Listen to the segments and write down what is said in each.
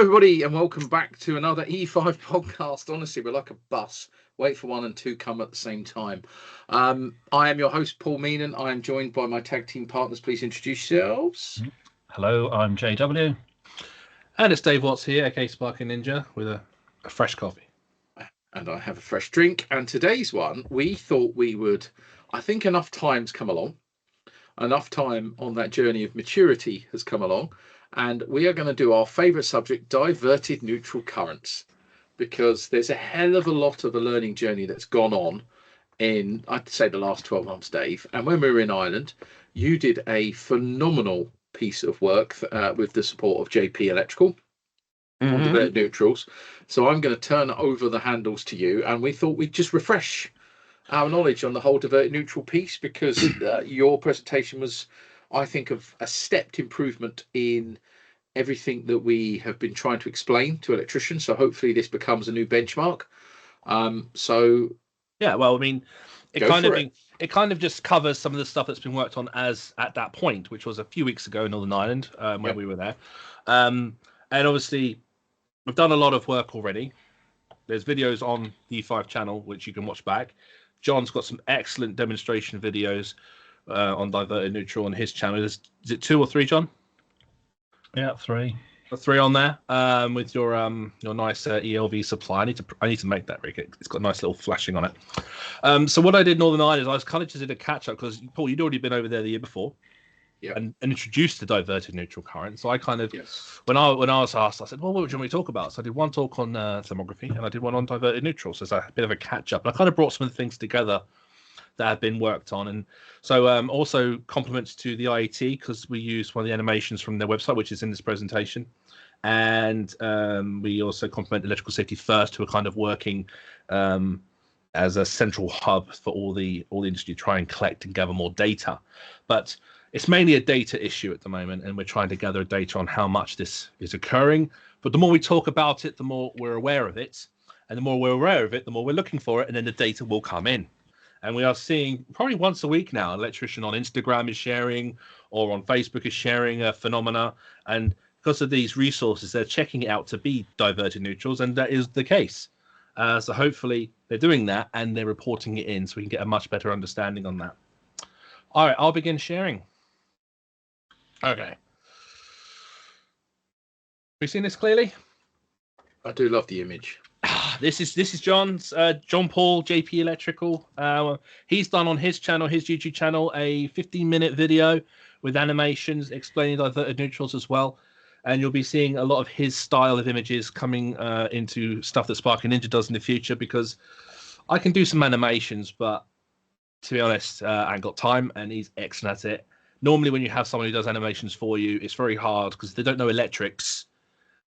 everybody, and welcome back to another E5 podcast. Honestly, we're like a bus. Wait for one and two come at the same time. I am your host, Paul Meenan. I am joined by my tag team partners. Please introduce yourselves. Hello, I'm JW. And it's Dave Watts here, aka Sparky Ninja, with a fresh coffee. And I have a fresh drink. And today's one, we thought we would, I think enough time's come along. Enough time on that journey of maturity has come along. And we are going to do our favourite subject, diverted neutral currents, because there's a hell of a lot of a learning journey that's gone on in, I'd say, the last 12 months, Dave. And when we were in Ireland, you did a phenomenal piece of work with the support of JP Electrical on diverted neutrals. So I'm going to turn over the handles to you, and we thought we'd just refresh our knowledge on the whole diverted neutral piece, because your presentation was, I think, of a stepped improvement in everything that we have been trying to explain to electricians. So hopefully this becomes a new benchmark. Yeah, well, I mean, it kind of just covers some of the stuff that's been worked on as at that point, which was a few weeks ago in Northern Ireland when we were there. And obviously, we've done a lot of work already. There's videos on the E5 channel which you can watch back. John's got some excellent demonstration videos on diverted neutral on his channel. Is it 2 or 3, John? Yeah, 3. 3 on there with your nice ELV supply. I need to make that rig. It's got a nice little flashing on it. So what I did in Northern Ireland is I was kind of just did a catch up, because Paul, you'd already been over there the year before, and introduced the diverted neutral current. So I kind of when I was asked, I said, well, what would you want me to talk about? So I did one talk on thermography, and I did one on diverted neutral. So it's a bit of a catch up. And I kind of brought some of the things together that have been worked on. And so also compliments to the IET, because we used one of the animations from their website, which is in this presentation. And we also compliment Electrical Safety First, who are kind of working as a central hub for all the industry to try and collect and gather more data. But it's mainly a data issue at the moment, and we're trying to gather data on how much this is occurring. But the more we talk about it, the more we're aware of it. And the more we're aware of it, the more we're looking for it, and then the data will come in. And we are seeing probably once a week now, an electrician on Instagram is sharing, or on Facebook is sharing a phenomena. And because of these resources, they're checking it out to be diverted neutrals, and that is the case. So hopefully they're doing that, and they're reporting it in, so we can get a much better understanding on that. All right, I'll begin sharing. Okay. We seen this clearly? I do love the image. This is John's John Paul JP Electrical. He's done on his channel, his YouTube channel, a 15-minute video with animations explaining diverted neutrals as well. And you'll be seeing a lot of his style of images coming into stuff that Sparky Ninja does in the future, because I can do some animations, but to be honest, I ain't got time, and he's excellent at it. Normally, when you have someone who does animations for you, it's very hard, because if they don't know electrics,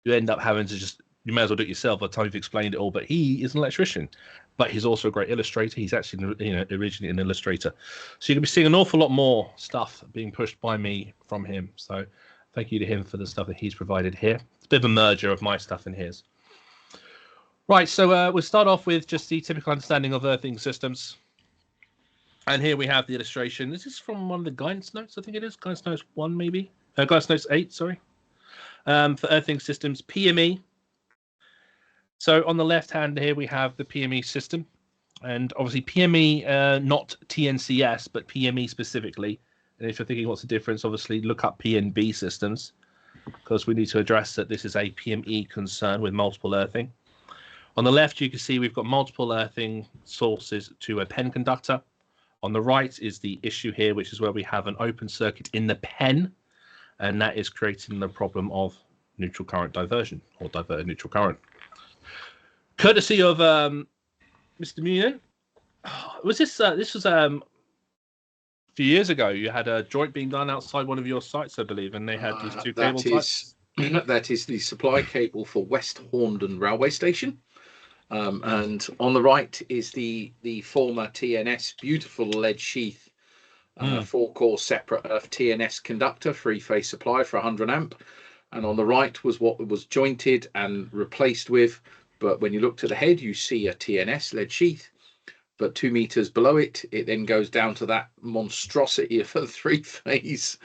you end up having to you may as well do it yourself by the time you've explained it all. But he is an electrician, but he's also a great illustrator. He's actually, originally an illustrator. So you're going to be seeing an awful lot more stuff being pushed by me from him. So thank you to him for the stuff that he's provided here. It's a bit of a merger of my stuff and his. Right, so we'll start off with just the typical understanding of earthing systems. And here we have the illustration. This is from one of the guidance notes, I think it is. Guidance notes 1, maybe. Guidance notes 8, sorry. For earthing systems, PME. So on the left hand here, we have the PME system. And obviously PME, not TNCS, but PME specifically. And if you're thinking what's the difference, obviously look up PNB systems, because we need to address that this is a PME concern with multiple earthing. On the left, you can see we've got multiple earthing sources to a pen conductor. On the right is the issue here, which is where we have an open circuit in the pen, and that is creating the problem of neutral current diversion, or diverted neutral current. Courtesy of Mr. Meenan, was this? This was a few years ago. You had a joint being done outside one of your sites, I believe, and they had these two cable types. That is the supply cable for West Horndon Railway Station. And on the right is the former TNS, beautiful lead sheath, 4-core separate earth TNS conductor, 3-phase supply for 100 amp. And on the right was what was jointed and replaced with. But when you look to the head, you see a TNS lead sheath. But 2 meters below it, it then goes down to that monstrosity of a 3-phase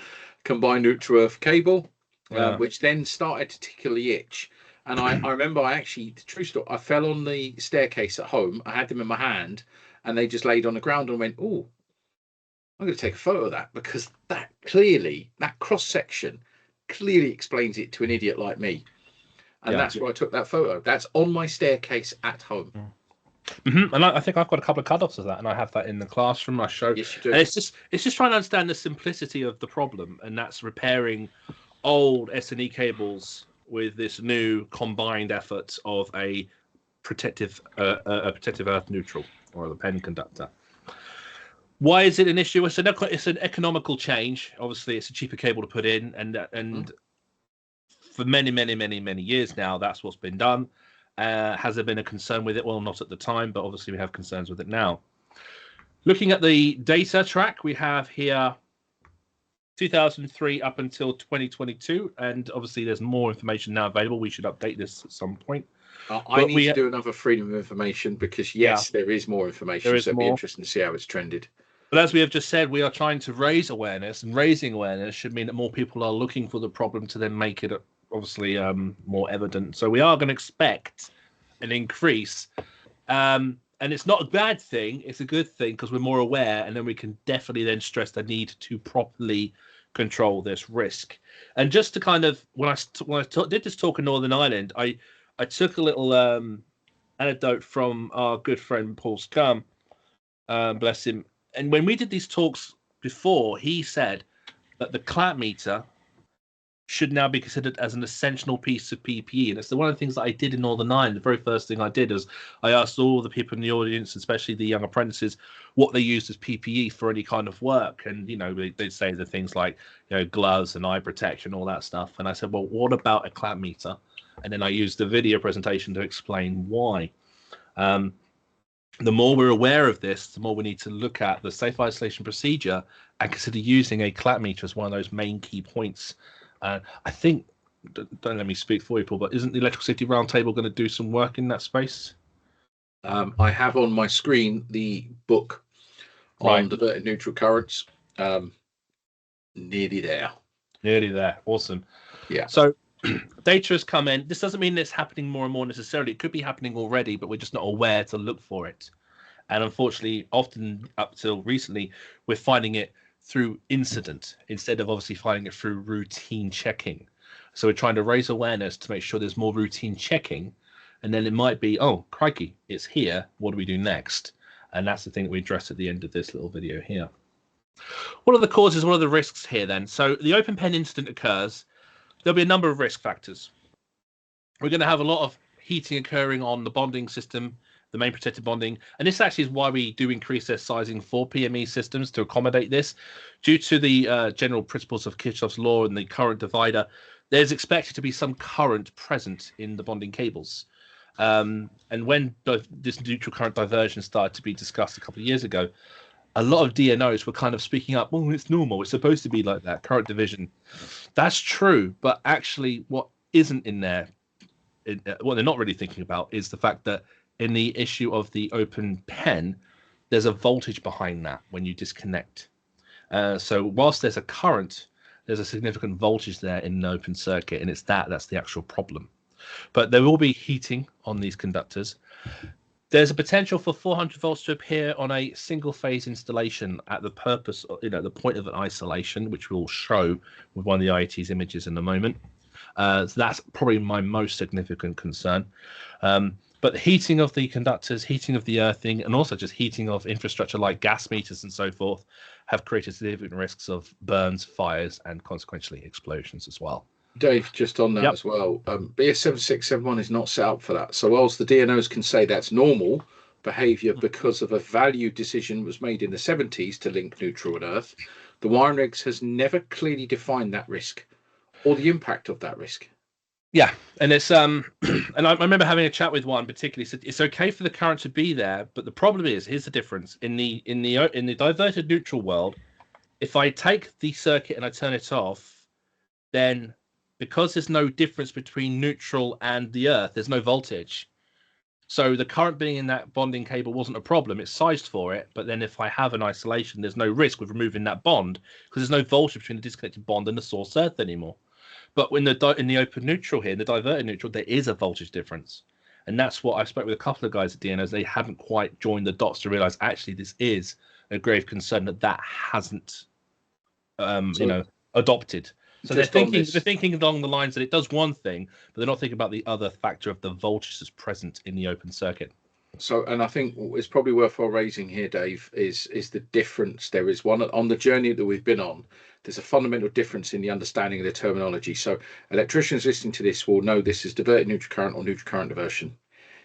combined neutral earth cable, which then started to tickle the itch. And I remember I actually, the true story, I fell on the staircase at home. I had them in my hand and they just laid on the ground and went, oh, I'm going to take a photo of that, because that cross section clearly explains it to an idiot like me. And that's why I took that photo. That's on my staircase at home. And I think I've got a couple of cut-offs of that, and I have that in the classroom. I show. Yes, you do. And it's just trying to understand the simplicity of the problem, and that's repairing old S&E cables with this new combined effort of a protective earth neutral, or the PEN conductor. Why is it an issue? It's an economical change. Obviously, it's a cheaper cable to put in, and for many years now, that's what's been done. Has there been a concern with it? Well, not at the time, but obviously we have concerns with it now. Looking at the data track, we have here 2003 up until 2022, and obviously there's more information now available. We should update this at some point. I need to do another Freedom of Information, because yes, there is more information. So it'd be interesting to see how it's trended. But as we have just said, we are trying to raise awareness, and raising awareness should mean that more people are looking for the problem to then make it obviously more evident. So we are going to expect an increase, and it's not a bad thing. It's a good thing, because we're more aware, and then we can definitely then stress the need to properly control this risk. And just to kind of, when I did this talk in Northern Ireland, I took a little anecdote from our good friend Paul Scum, bless him. And when we did these talks before, he said that the clamp meter should now be considered as an essential piece of PPE. And it's one of the things that I did in Northern Ireland. The very first thing I did is I asked all the people in the audience, especially the young apprentices, what they used as PPE for any kind of work. And, they'd say the things like, gloves and eye protection, all that stuff. And I said, well, what about a clamp meter? And then I used the video presentation to explain why. The more we're aware of this, the more we need to look at the safe isolation procedure and consider using a clamp meter as one of those main key points. I think, don't let me speak for you, Paul, but isn't the Electrical Safety Roundtable going to do some work in that space? I have on my screen the book on Diverted Neutral Currents. Nearly there. Awesome. Yeah. So data has come in. This doesn't mean it's happening more and more necessarily. It could be happening already, but we're just not aware to look for it. And unfortunately, often up till recently, we're finding it through incident instead of obviously finding it through routine checking. So we're trying to raise awareness to make sure there's more routine checking. And then it might be, oh, crikey, it's here. What do we do next? And that's the thing that we address at the end of this little video here. What are the causes? What are the risks here then? So the open pen incident occurs. There'll be a number of risk factors. We're going to have a lot of heating occurring on the bonding system, the main protected bonding. And this actually is why we do increase their sizing for PME systems to accommodate this. Due to the general principles of Kirchhoff's law and the current divider, there's expected to be some current present in the bonding cables. And when this neutral current diversion started to be discussed a couple of years ago, a lot of DNOs were kind of speaking up, well, it's normal, it's supposed to be like that, current division. That's true, but actually what isn't in there, what they're not really thinking about is the fact that in the issue of the open pen, there's a voltage behind that when you disconnect. So whilst there's a current, there's a significant voltage there in an open circuit, and it's that's the actual problem. But there will be heating on these conductors. There's a potential for 400 volts to appear on a single phase installation at the purpose, the point of an isolation, which we'll show with one of the IET's images in a moment. So that's probably my most significant concern. But the heating of the conductors, heating of the earthing, and also just heating of infrastructure like gas meters and so forth have created significant risks of burns, fires, and consequently explosions as well. Dave, just on that as well, BS 7671 is not set up for that. So whilst the DNOs can say that's normal behaviour because of a value decision was made in the 70s to link neutral and earth, the wiring regs has never clearly defined that risk or the impact of that risk. Yeah, and it's and I remember having a chat with one particularly said it's okay for the current to be there, but the problem is, here's the difference in the diverted neutral world. If I take the circuit and I turn it off, then because there's no difference between neutral and the earth, there's no voltage. So the current being in that bonding cable wasn't a problem. It's sized for it. But then if I have an isolation, there's no risk with removing that bond because there's no voltage between the disconnected bond and the source earth anymore. But in the open neutral here, in the diverted neutral, there is a voltage difference. And that's what I spoke with a couple of guys at DNOs. They haven't quite joined the dots to realize actually this is a grave concern that hasn't, adopted. So they're thinking along the lines that it does one thing, but they're not thinking about the other factor of the voltage that's present in the open circuit. So, and I think it's probably worthwhile raising here, Dave, is the difference. There is one on the journey that we've been on. There's a fundamental difference in the understanding of the terminology. So electricians listening to this will know this is diverted neutral current or neutral current diversion.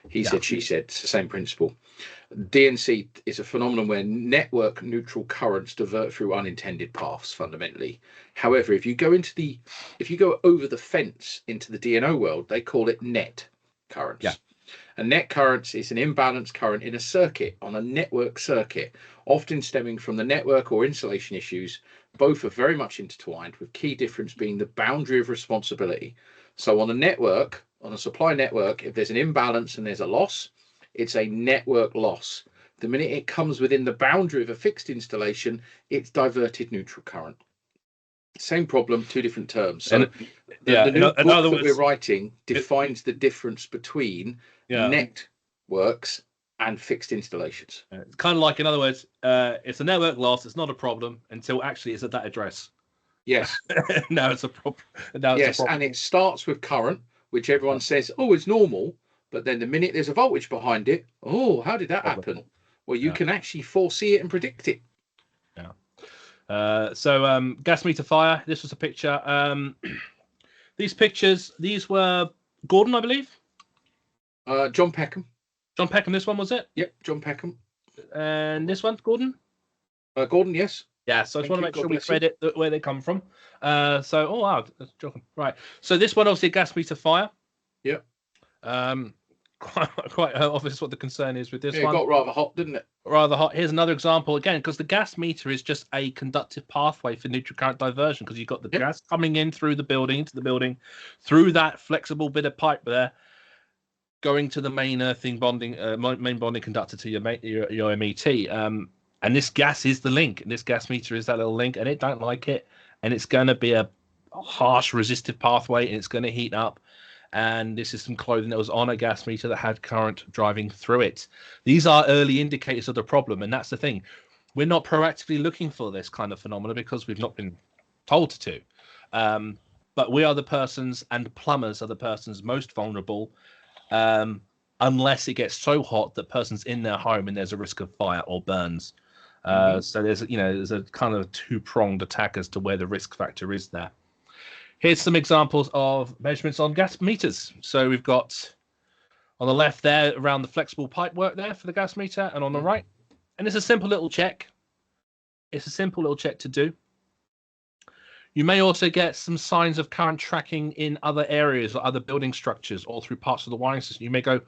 He said, she said, it's the same principle. DNC is a phenomenon where network neutral currents divert through unintended paths fundamentally. However, if you go over the fence into the DNO world, they call it net currents. Yeah. A net current is an imbalanced current in a circuit, on a network circuit, often stemming from the network or insulation issues. Both are very much intertwined, with key difference being the boundary of responsibility. So on a network, on a supply network, if there's an imbalance and there's a loss, it's a network loss. The minute it comes within the boundary of a fixed installation, it's diverted neutral current. Same problem, two different terms. So the new book that we're writing defines the difference between networks and fixed installations. It's kind of like, in other words, it's a network loss. It's not a problem until actually it's at that address. Yes. Now it's a problem. Yes, and it starts with current, which everyone says, oh, it's normal. But then the minute there's a voltage behind it, oh, how did that happen? Well, you can actually foresee it and predict it. Yeah. So gas meter fire. This was a picture. These pictures, these were Gordon, I believe. John Peckham. John Peckham, this one was it? Yep, John Peckham. And this one, Gordon? Gordon, yes. Yeah, so I just want to make sure we credit where they come from. So, oh, wow, that's joking. Right. So this one, obviously, gas meter fire. Yep. Quite obvious what the concern is with this one. It got rather hot, didn't it? Rather hot. Here's another example, again, because the gas meter is just a conductive pathway for neutral current diversion, because you've got the gas coming in through the building, into the building, through that flexible bit of pipe there, going to the main earthing bonding, main bonding conductor to your MET. And this gas is the link, and this gas meter is that little link, and it don't like it, and it's going to be a harsh resistive pathway, and it's going to heat up. And this is some clothing that was on a gas meter that had current driving through it. These are early indicators of the problem, and that's the thing. We're not proactively looking for this kind of phenomena because we've not been told to. But we are the persons, and plumbers are the persons most vulnerable, unless it gets so hot that person's in their home and there's a risk of fire or burns. So there's a kind of two-pronged attack as to where the risk factor is there. Here's some examples of measurements on gas meters. So we've got on the left there around the flexible pipe work there for the gas meter, and on the right. And it's a simple little check. It's a simple little check to do. You may also get some signs of current tracking in other areas or other building structures or through parts of the wiring system. You may go,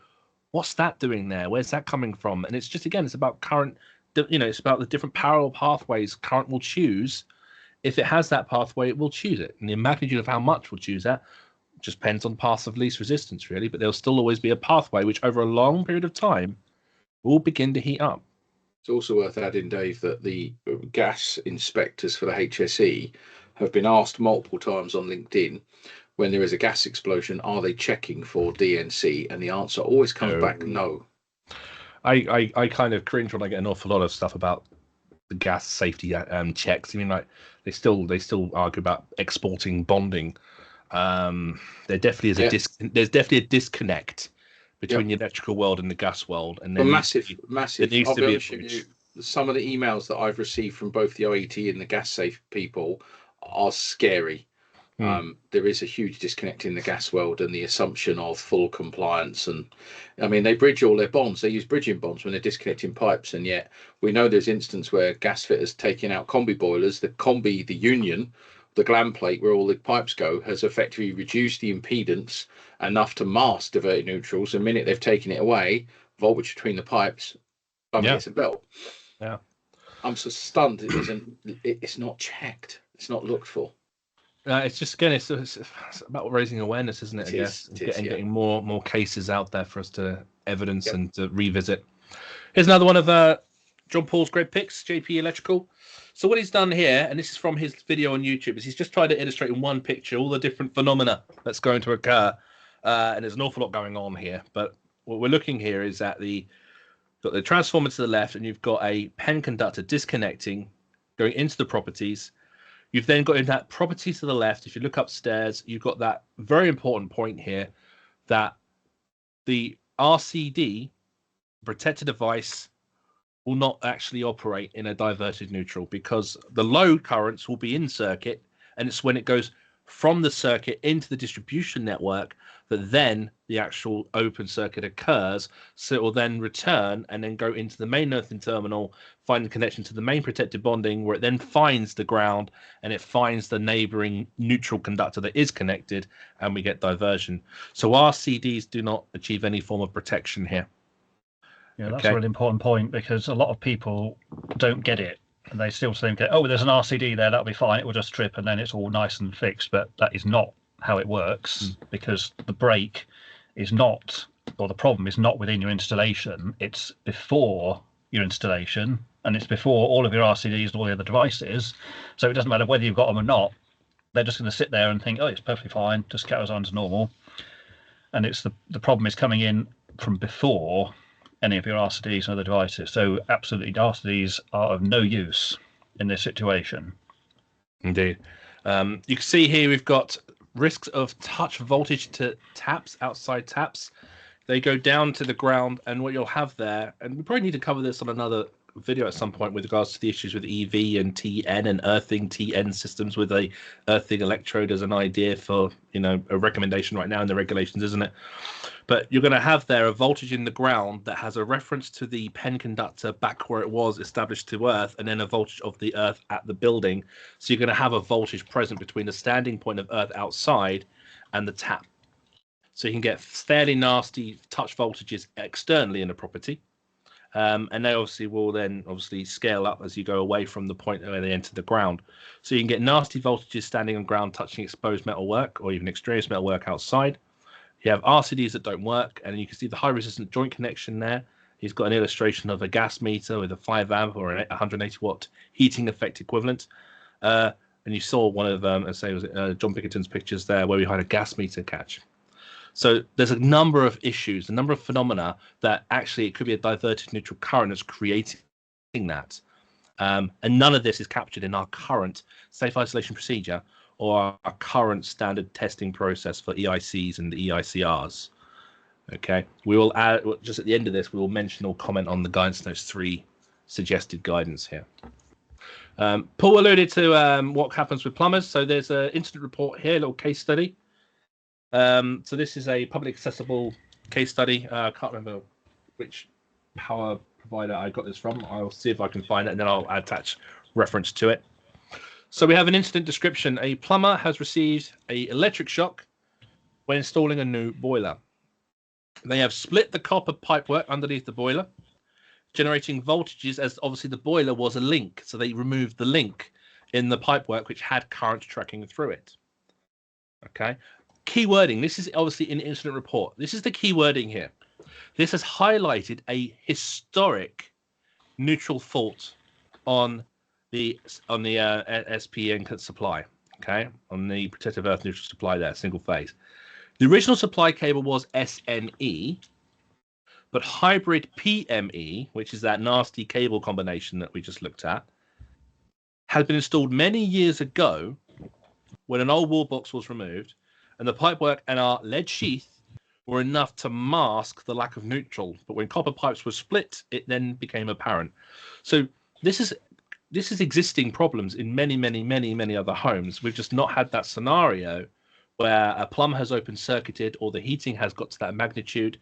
what's that doing there? Where's that coming from? And it's just, again, it's about current, it's about the different parallel pathways current will choose. If it has that pathway, it will choose it. And the magnitude of how much will choose that just depends on path of least resistance, really. But there'll still always be a pathway which, over a long period of time, will begin to heat up. It's also worth adding, Dave, that the gas inspectors for the HSE have been asked multiple times on LinkedIn, when there is a gas explosion, are they checking for DNC? And the answer always comes back no. I kind of cringe when I get an awful lot of stuff about the gas safety checks. I mean, like they still argue about exporting bonding. There definitely is there's definitely a disconnect between the electrical world and the gas world, and massive. There needs to be a bridge. Some of the emails that I've received from both the OET and the gas safe people are scary. There is a huge disconnect in the gas world and the assumption of full compliance. And I mean, they bridge all their bonds. They use bridging bonds when they're disconnecting pipes. And yet we know there's instance where gas fitters taking out combi boilers, the union, the gland plate where all the pipes go, has effectively reduced the impedance enough to mask diverted neutrals. The minute they've taken it away, voltage between the pipes, it's a belt. Yeah. I'm so stunned. It's not checked. It's not looked for. It's just, again, it's about raising awareness, isn't it? I guess getting more cases out there for us to evidence and to revisit. Here's another one of John Paul's great picks, JP Electrical. So what he's done here, and this is from his video on YouTube, is he's just tried to illustrate in one picture all the different phenomena that's going to occur. And there's an awful lot going on here. But what we're looking here is at got the transformer to the left, and you've got a pen conductor disconnecting, going into the properties. You've then got in that property to the left. If you look upstairs, you've got that very important point here that the RCD protected device will not actually operate in a diverted neutral because the load currents will be in circuit, and it's when it goes from the circuit into the distribution network that then the actual open circuit occurs. So it will then return and then go into the main earthing terminal, find the connection to the main protected bonding, where it then finds the ground and it finds the neighboring neutral conductor that is connected, and we get diversion. So RCDs do not achieve any form of protection here. Yeah, that's a really important point, because a lot of people don't get it. And they still think, oh, there's an RCD there, that'll be fine, it will just trip and then it's all nice and fixed. But that is not how it works, because the break is not, or the problem is not within your installation, it's before your installation, and it's before all of your RCDs and all the other devices. So it doesn't matter whether you've got them or not, they're just going to sit there and think, oh, it's perfectly fine, just carries on as normal. And it's the problem is coming in from before any of your RCDs and other devices. So absolutely, RCDs are of no use in this situation. Indeed. You can see here we've got risks of touch voltage to taps, outside taps. They go down to the ground, and what you'll have there, and we probably need to cover this on another video at some point with regards to the issues with EV and TN and earthing TN systems with a earthing electrode as an idea for, you know, a recommendation right now in the regulations, isn't it? But you're going to have there a voltage in the ground that has a reference to the pen conductor back where it was established to earth, and then a voltage of the earth at the building. So you're going to have a voltage present between the standing point of earth outside and the tap. So you can get fairly nasty touch voltages externally in the property. And they obviously will then scale up as you go away from the point where they enter the ground. So you can get nasty voltages standing on ground touching exposed metalwork or even extraneous metalwork outside. You have RCDs that don't work, and you can see the high resistant joint connection there. He's got an illustration of a gas meter with a 5 amp or a 180 watt heating effect equivalent. And you saw one of John Pickerton's pictures there where we had a gas meter catch. So there's a number of issues, a number of phenomena that actually it could be a diverted neutral current that's creating that. And none of this is captured in our current safe isolation procedure or our current standard testing process for EICs and the EICRs. Okay, we will add, just at the end of this, we will mention or comment on the guidance notes 3 suggested guidance here. Paul alluded to what happens with plumbers. So there's an incident report here, a little case study. So this is a public accessible case study. I can't remember which power provider I got this from. I'll see if I can find it, and then I'll attach reference to it. So we have an incident description. A plumber has received an electric shock when installing a new boiler. They have split the copper pipework underneath the boiler, generating voltages, as obviously the boiler was a link. So they removed the link in the pipework which had current tracking through it. Okay. Key wording. This is obviously in the incident report. This is the key wording here. This has highlighted a historic neutral fault on the SPN supply. Okay, on the protective earth neutral supply there, single phase. The original supply cable was SNE, but hybrid PME, which is that nasty cable combination that we just looked at, had been installed many years ago when an old wall box was removed, and the pipework and our lead sheath were enough to mask the lack of neutral. But when copper pipes were split, it then became apparent. So this is existing problems in many other homes. We've just not had that scenario where a plumb has open circuited or the heating has got to that magnitude.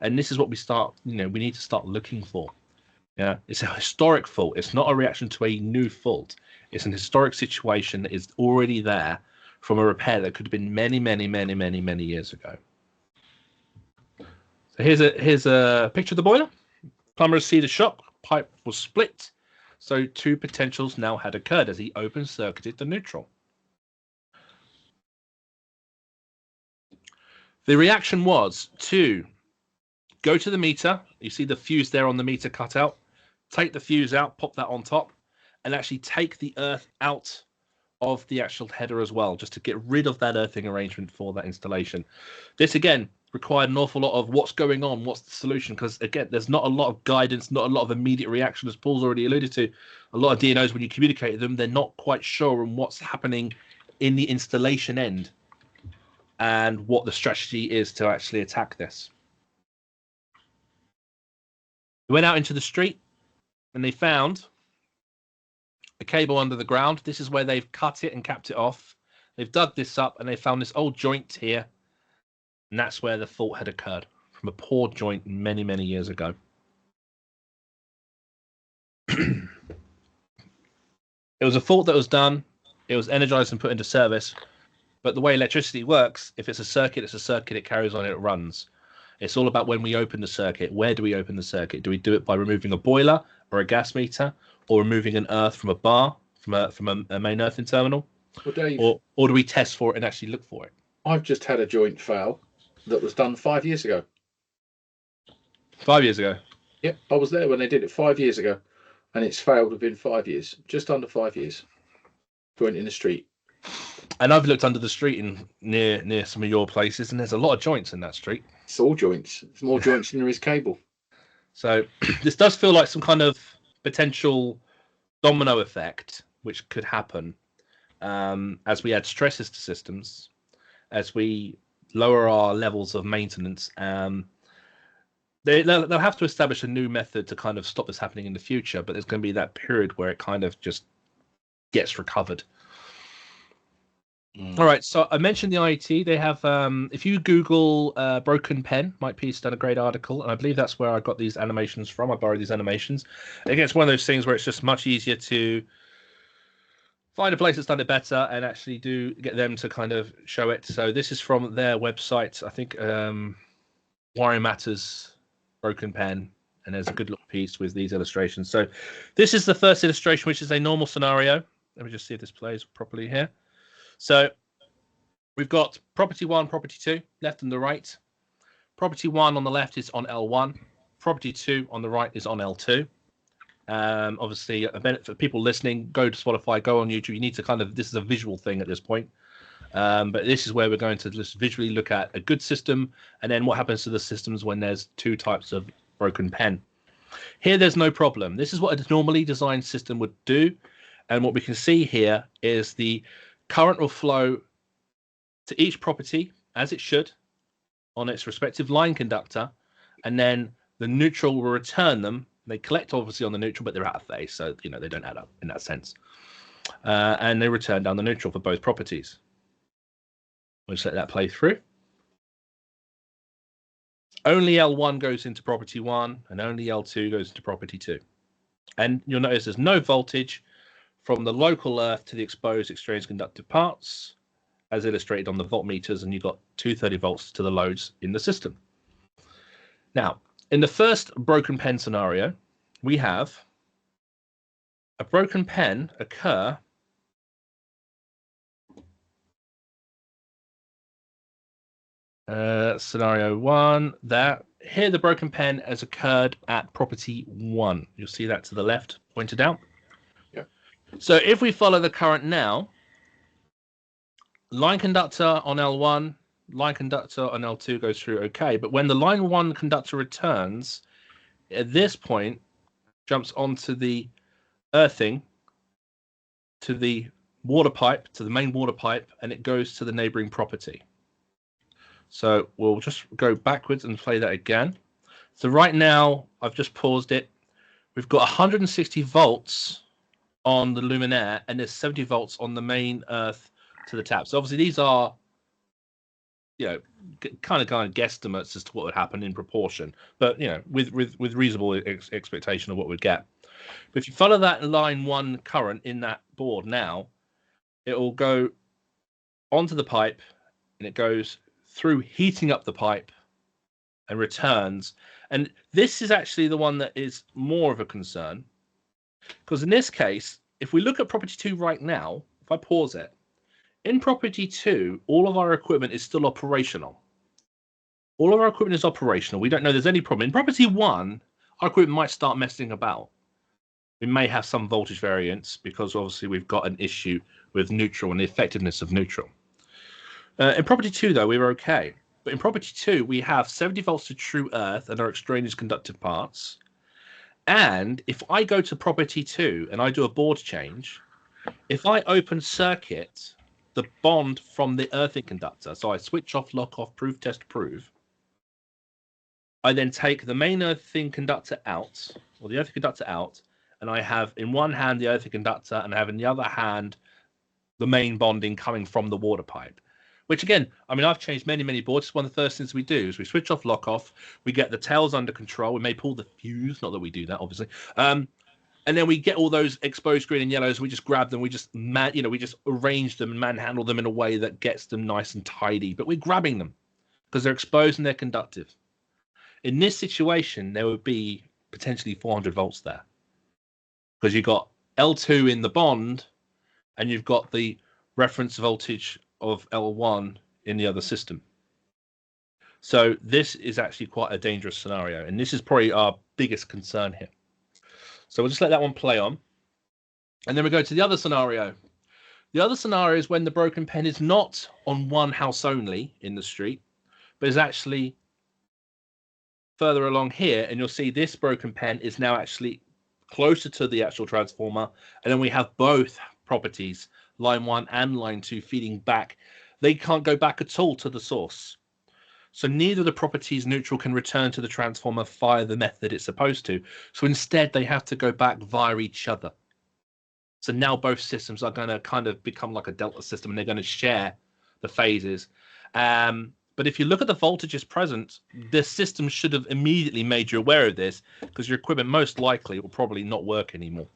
And this is what we need to start looking for. Yeah, it's a historic fault. It's not a reaction to a new fault. It's an historic situation that is already there from a repair that could have been many years ago. So here's a picture of the boiler. Plumber received a shock. Pipe was split. So 2 potentials now had occurred as he open circuited the neutral. The reaction was to go to the meter. You see the fuse there on the meter cut out. Take the fuse out, pop that on top, and actually take the earth out of the actual header as well, just to get rid of that earthing arrangement for that installation. This again required an awful lot of what's going on, what's the solution, because again, there's not a lot of guidance, not a lot of immediate reaction, as Paul's already alluded to. A lot of DNOs, when you communicate with them, they're not quite sure on what's happening in the installation end and what the strategy is to actually attack this. We went out into the street and they found a cable under the ground. This is where they've cut it and capped it off. They've dug this up and they found this old joint here, and that's where the fault had occurred, from a poor joint many, many years ago. It was a fault that was done. It was energized and put into service. But the way electricity works, if it's a circuit, it's a circuit. It carries on, it runs. It's all about when we open the circuit. Where do we open the circuit? Do we do it by removing a boiler or a gas meter, or removing an earth from a bar, from a main earthing terminal? Well, Dave, or do we test for it and actually look for it? I've just had a joint fail that was done 5 years ago. 5 years ago? Yep, I was there when they did it 5 years ago, and it's failed within 5 years, just under 5 years. Joint in the street. And I've looked under the street in near some of your places, and there's a lot of joints in that street. It's all joints. There's more joints than there is cable. So this does feel like some kind of potential domino effect, which could happen as we add stresses to systems, as we lower our levels of maintenance. They'll have to establish a new method to kind of stop this happening in the future, but there's going to be that period where it kind of just gets recovered. All right, so I mentioned the IET. They have, if you Google broken pen, Mike Peace done a great article, and I believe that's where I got these animations from. I borrowed these animations. Again, it's one of those things where it's just much easier to find a place that's done it better and actually do get them to kind of show it. So this is from their website, I think, Wiring Matters broken pen, and there's a good little piece with these illustrations. So this is the first illustration, which is a normal scenario. Let me just see if this plays properly here. So we've got property 1, property 2, left and the right. Property 1 on the left is on L1. Property 2 on the right is on L2. Obviously, a benefit for people listening, go to Spotify, go on YouTube. You need to kind of, this is a visual thing at this point. But this is where we're going to just visually look at a good system, and then what happens to the systems when there's two types of broken pen. Here, there's no problem. This is what a normally designed system would do. And what we can see here is the current will flow to each property as it should on its respective line conductor, and then the neutral will return them. They collect obviously on the neutral, but they're out of phase, so they don't add up in that sense. And they return down the neutral for both properties. We'll just let that play through. Only L1 goes into property 1, and only L2 goes into property 2. And you'll notice there's no voltage from the local earth to the exposed exchange conductive parts, as illustrated on the voltmeters, and you've got 230 volts to the loads in the system. Now, in the first broken pen scenario, we have a broken pen occur scenario 1, that here the broken pen has occurred at property 1. You'll see that to the left pointed out. So if we follow the current now, line conductor on L1, line conductor on L2 goes through okay. But when the line 1 conductor returns, at this point, jumps onto the earthing, to the water pipe, to the main water pipe, and it goes to the neighboring property. So we'll just go backwards and play that again. So right now, I've just paused it. We've got 160 volts on the luminaire, and there's 70 volts on the main earth to the tap. So obviously these are, kind of guesstimates as to what would happen in proportion, but with reasonable expectation of what we'd get. But if you follow that line 1 current in that board now, it will go onto the pipe, and it goes through heating up the pipe and returns. And this is actually the one that is more of a concern. Because in this case, if we look at property 2 right now, if I pause it, in property 2, all of our equipment is still operational. All of our equipment is operational. We don't know there's any problem. In property 1, our equipment might start messing about. we may have some voltage variance because obviously we've got an issue with neutral and the effectiveness of neutral. In property 2, though, we were okay. But in property 2, we have 70 volts to true earth and our extraneous conductive parts. And if I go to property 2 and I do a board change, if I open circuit the bond from the earthing conductor, so I switch off, lock off, prove, test, prove, I then take the main earthing conductor out, or the earthing conductor out, and I have in one hand the earthing conductor and I have in the other hand the main bonding coming from the water pipe. Which again, I mean, I've changed many boards. It's one of the first things we do is we switch off, lock off, we get the tails under control. We may pull the fuse, not that we do that, obviously. And then we get all those exposed green and yellows. We just grab them. We just, we just arrange them and manhandle them in a way that gets them nice and tidy. But we're grabbing them because they're exposed and they're conductive. In this situation, there would be potentially 400 volts there because you've got L2 in the bond and you've got the reference voltage of L1 in the other system. So this is actually quite a dangerous scenario, and this is probably our biggest concern here. So we'll just let that one play on, and then we go to the other scenario. The other scenario is when the broken pen is not on one house only in the street, but is actually further along here, and you'll see this broken pen is now actually closer to the actual transformer, and then we have both properties, line 1 and line 2, feeding back. They can't go back at all to the source. So neither of the properties neutral can return to the transformer via the method it's supposed to. So instead, they have to go back via each other. So now both systems are going to kind of become like a delta system, and they're going to share the phases. But if you look at the voltages present, the system should have immediately made you aware of this because your equipment most likely will probably not work anymore.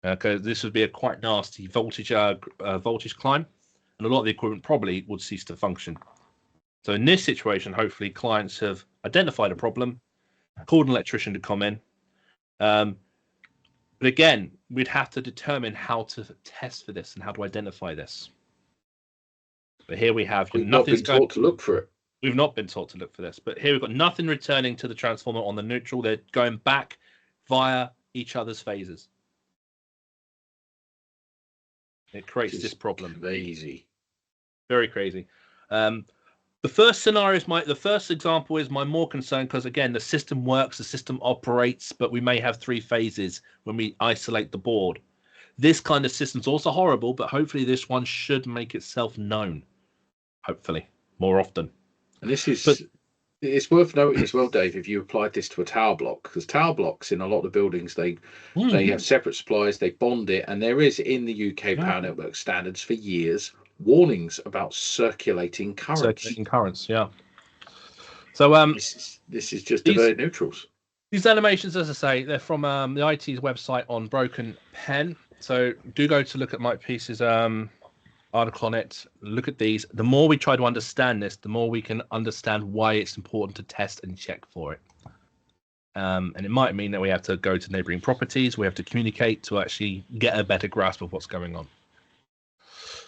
Because this would be a quite nasty voltage climb, and a lot of the equipment probably would cease to function. So in this situation, hopefully clients have identified a problem, called an electrician to come in. But again, we'd have to determine how to test for this and how to identify this. But here we have We've not been taught to look for it. We've not been taught to look for this. But here we've got nothing returning to the transformer on the neutral. They're going back via each other's phases. It creates this problem. Crazy. Very crazy. The first scenario is the first example is my more concern because again the system works, the system operates, but we may have 3 phases when we isolate the board. This kind of system's also horrible, but hopefully this one should make itself known. Hopefully more often. And this is it's worth noting as well, Dave, if you applied this to a tower block, because tower blocks in a lot of buildings they have separate supplies, they bond it, and there is in the UK power network standards for years warnings about circulating currents. Circulating currents, yeah. So this is just diverted neutrals. These animations, as I say, they're from the IT's website on broken pen. So do go to look at Mike Peace's article on it. Look at these. The more we try to understand this, the more we can understand why it's important to test and check for it. And it might mean that we have to go to neighboring properties. We have to communicate to actually get a better grasp of what's going on.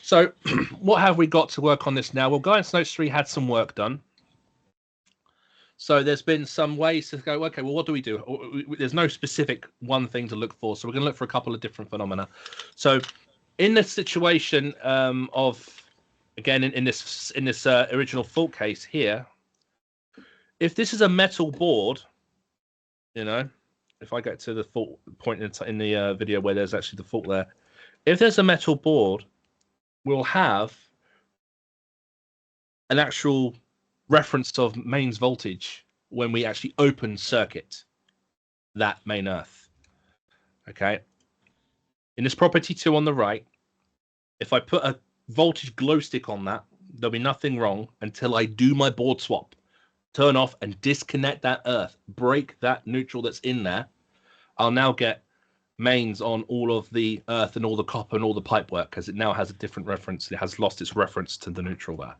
So what have we got to work on this now? Well, Guidance Notes 3 had some work done. So there's been some ways to go, okay, well, what do we do? There's no specific one thing to look for. So we're going to look for a couple of different phenomena. So in the situation of, again, in this original fault case here, if this is a metal board, you know, if I get to the fault point in the video where there's actually the fault there, if there's a metal board, we'll have an actual reference of mains voltage when we actually open circuit that main earth. Okay. In this property 2 on the right, if I put a voltage glow stick on that, there'll be nothing wrong until I do my board swap, turn off and disconnect that earth, break that neutral that's in there. I'll now get mains on all of the earth and all the copper and all the pipe work because it now has a different reference. It has lost its reference to the neutral there.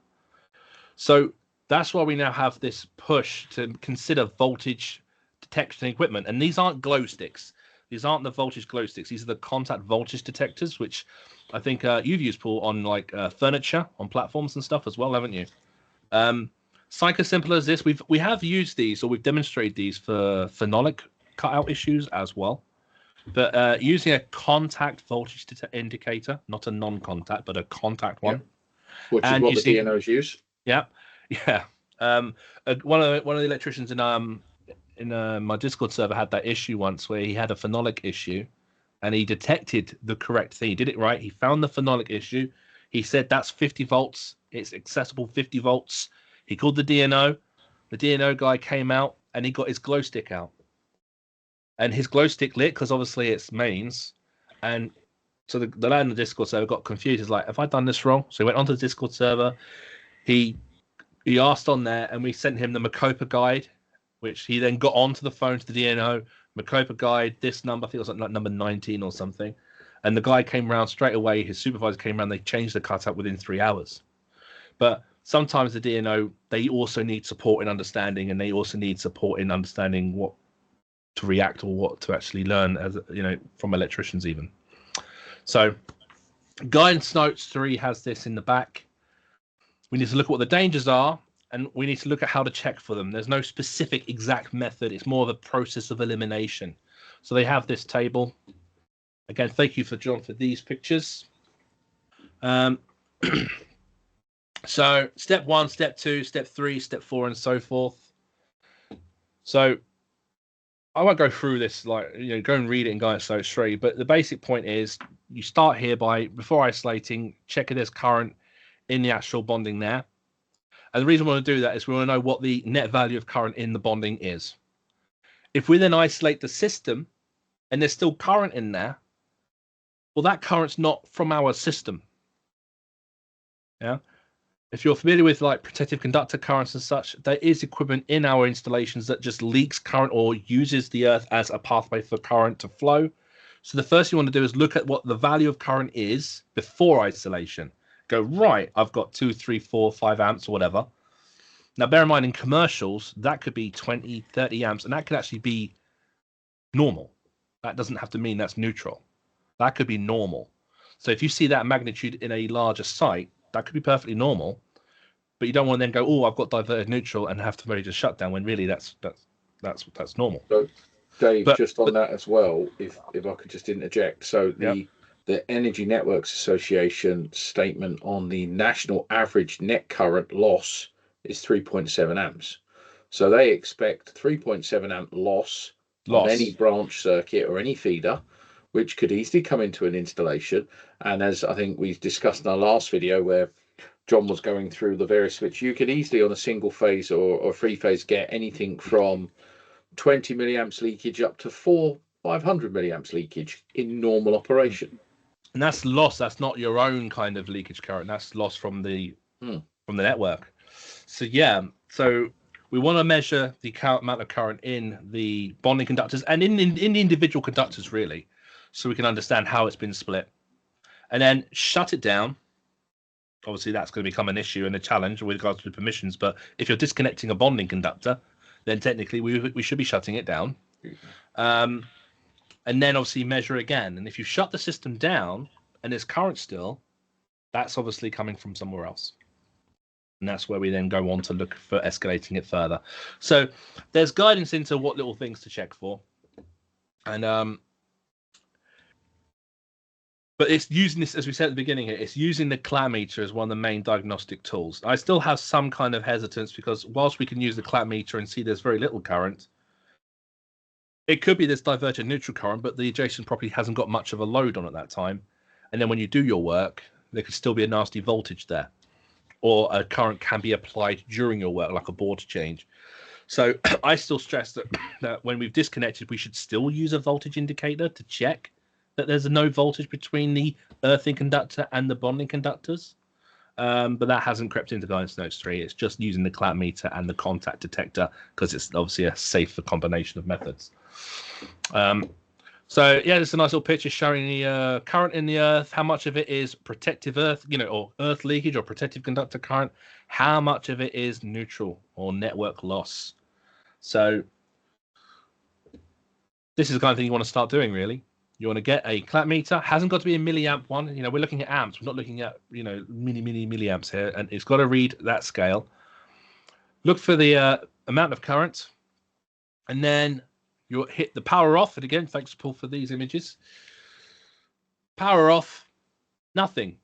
So that's why we now have this push to consider voltage detection equipment. And these aren't glow sticks. These aren't the voltage glow sticks. These are the contact voltage detectors, which I think you've used, Paul, on like furniture, on platforms and stuff as well, haven't you? Psycho simple as this, we have used these, or we've demonstrated these for phenolic cutout issues as well. But using a contact voltage indicator, not a non-contact, but a contact one. Which is what the DNOs use. Yeah. One of the electricians in my Discord server had that issue once where he had a phenolic issue, and he detected the correct thing. He did it right. He found the phenolic issue. He said that's 50 volts. It's accessible 50 volts. He called the DNO. The DNO guy came out and he got his glow stick out. And his glow stick lit because obviously it's mains. And so the lad in the Discord server got confused. He's like, have I done this wrong? So he went onto the Discord server. He asked on there, and we sent him the Macopa guide, which he then got onto the phone to the DNO. Macopa guide, this number, I think it was like number 19 or something. And the guy came around straight away. His supervisor came around. They changed the cutout within 3 hours. But sometimes the DNO, they also need support in understanding, and they also need support in understanding what to react or what to actually learn, as from electricians even. So guidance notes 3 has this in the back. We need to look at what the dangers are, and we need to look at how to check for them. There's no specific exact method. It's more of a process of elimination. So they have this table. Again, thank you for John for these pictures. So step 1, step 2, step 3, step 4, and so forth. So I won't go through this, go and read it in Guidance Notes 3, but the basic point is you start here by, before isolating, check if there's current in the actual bonding there. And the reason we want to do that is we want to know what the net value of current in the bonding is. If we then isolate the system and there's still current in there, well, that current's not from our system. Yeah. If you're familiar with like protective conductor currents and such, there is equipment in our installations that just leaks current or uses the earth as a pathway for current to flow. So the first thing you want to do is look at what the value of current is before isolation. Go, right, I've got 2, 3, 4, 5 amps or whatever. Now, bear in mind, in commercials, that could be 20, 30 amps, and that could actually be normal. That doesn't have to mean that's neutral. That could be normal. So if you see that magnitude in a larger site, that could be perfectly normal, but you don't want to then go, oh, I've got diverted neutral and have to very just shut down, when really that's normal. So, Dave, just on that as well, if I could just interject. So the Energy Networks Association statement on the national average net current loss is 3.7 amps. So they expect 3.7 amp loss on any branch circuit or any feeder, which could easily come into an installation. And as I think we discussed in our last video where John was going through the various switch, you could easily on a single phase or 3 phase get anything from 20 milliamps leakage up to 500 milliamps leakage in normal operation. And that's loss. That's not your own kind of leakage current. That's loss from the network. So so we want to measure the amount of current in the bonding conductors and in the individual conductors, really, so we can understand how it's been split, and then shut it down. Obviously, that's going to become an issue and a challenge with regards to permissions. But if you're disconnecting a bonding conductor, then technically we should be shutting it down. And then obviously measure again. And if you shut the system down and there's current still, that's obviously coming from somewhere else. And that's where we then go on to look for escalating it further. So there's guidance into what little things to check for. And but it's using this, as we said at the beginning here, it's using the clamp meter as one of the main diagnostic tools. I still have some kind of hesitance because whilst we can use the clamp meter and see there's very little current, it could be this diverted neutral current, but the adjacent property hasn't got much of a load on at that time. And then when you do your work, there could still be a nasty voltage there, or a current can be applied during your work, like a board change. So I still stress that when we've disconnected, we should still use a voltage indicator to check that there's no voltage between the earthing conductor and the bonding conductors. But that hasn't crept into Guidance Notes 3. It's just using the clamp meter and the contact detector because it's obviously a safer combination of methods. So yeah, it's a nice little picture showing the current in the earth, how much of it is protective earth, or earth leakage or protective conductor current, how much of it is neutral or network loss. So this is the kind of thing you want to start doing, really. You want to get a clamp meter. Hasn't got to be a milliamp one. We're looking at amps. We're not looking at, milliamps here. And it's got to read that scale. Look for the amount of current. And then you hit the power off, and again, thanks Paul for these images. Power off, nothing.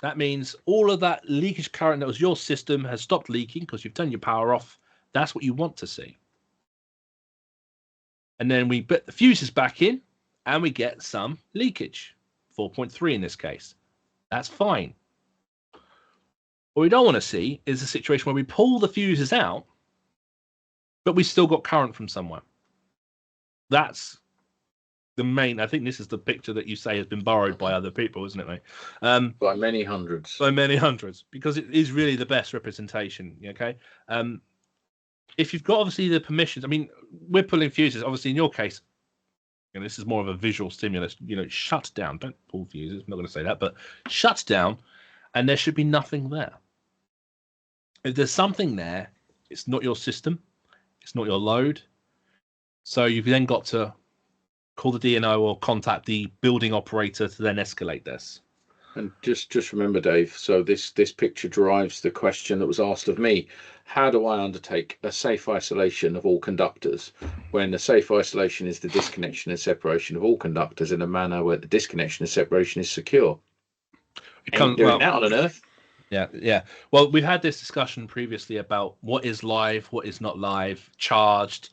That means all of that leakage current that was your system has stopped leaking because you've turned your power off. That's what you want to see. And then we put the fuses back in and we get some leakage, 4.3 in this case. That's fine. What we don't want to see is a situation where we pull the fuses out, but we still got current from somewhere. That's the main. I think this is the picture that you say has been borrowed by other people, isn't it, mate? By many hundreds. By many hundreds, because it is really the best representation. Okay. If you've got obviously the permissions, I mean, we're pulling fuses. Obviously, in your case, and this is more of a visual stimulus. Shut down. Don't pull fuses. I'm not going to say that, but shut down, and there should be nothing there. If there's something there, it's not your system. It's not your load. So you've then got to call the DNO or contact the building operator to then escalate this. And just remember, Dave, so this picture derives the question that was asked of me. How do I undertake a safe isolation of all conductors when the safe isolation is the disconnection and separation of all conductors in a manner where the disconnection and separation is secure? Ain't doing that on Earth. Yeah. Well, we've had this discussion previously about what is live, what is not live, charged